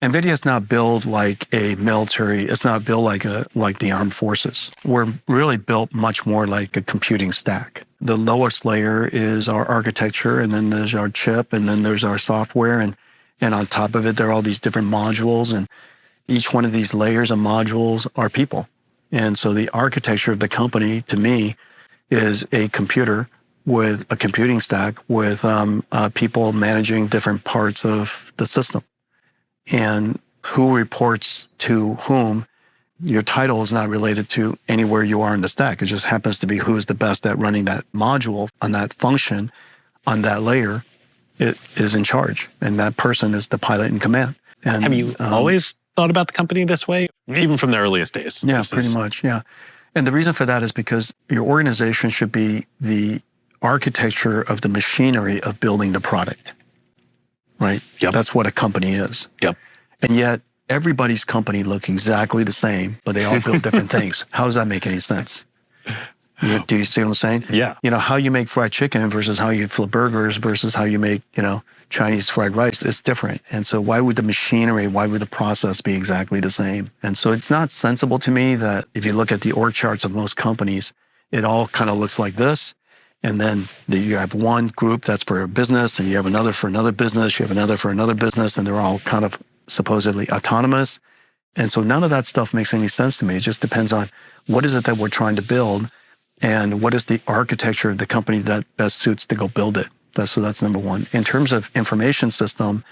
NVIDIA is not built like a military. It's not built like the armed forces. We're really built much more like a computing stack. The lowest layer is our architecture, and then there's our chip, and then there's our software, and on top of it, there are all these different modules, and each one of these layers of modules are people. And so the architecture of the company, to me, is a computer with a computing stack with people managing different parts of the system. And who reports to whom, your title is not related to anywhere you are in the stack. It just happens to be who is the best at running that module on that function, on that layer, it is in charge. And that person is the pilot in command. And have you always thought about the company this way, even from the earliest days? Yeah, pretty much, yeah. And the reason for that is because your organization should be the architecture of the machinery of building the product, right? Yep. That's what a company is. Yep. And yet everybody's company looks exactly the same, but they all build different things. How does that make any sense? Do you see what I'm saying? Yeah. You know, how you make fried chicken versus how you flip burgers versus how you make, Chinese fried rice is different. And so why would the machinery, why would the process be exactly the same? And so it's not sensible to me that if you look at the org charts of most companies, it all kind of looks like this. And then you have one group that's for a business, and you have another for another business, you have another for another business, and they're all kind of supposedly autonomous. And so none of that stuff makes any sense to me. It just depends on what is it that we're trying to build and what is the architecture of the company that best suits to go build it. So that's number one. In terms of information system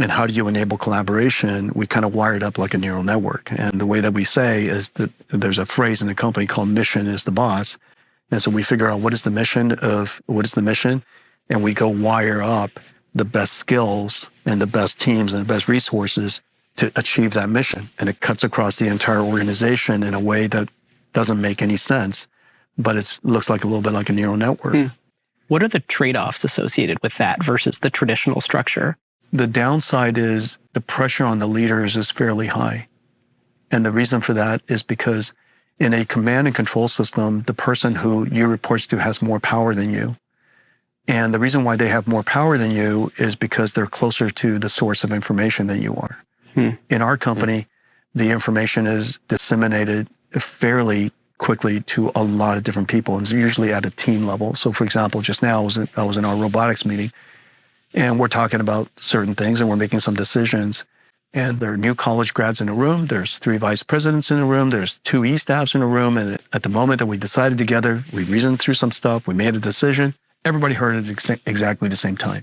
and how do you enable collaboration, we kind of wired up like a neural network. And the way that we say is that there's a phrase in the company called mission is the boss. And so we figure out what is the mission, and we go wire up the best skills and the best teams and the best resources to achieve that mission. And it cuts across the entire organization in a way that doesn't make any sense, but it looks like a little bit like a neural network. What are the trade-offs associated with that versus the traditional structure? The downside is the pressure on the leaders is fairly high. And the reason for that is because in a command and control system, the person who you reports to has more power than you. And the reason why they have more power than you is because they're closer to the source of information than you are. In our company, the information is disseminated fairly quickly to a lot of different people, and it's usually at a team level. So for example, just now I was in our robotics meeting, and we're talking about certain things, and we're making some decisions. And there are new college grads in the room. There's 3 vice presidents in the room. There's 2 E-staffs in the room. And at the moment that we decided together, we reasoned through some stuff. We made a decision. Everybody heard it at exactly the same time.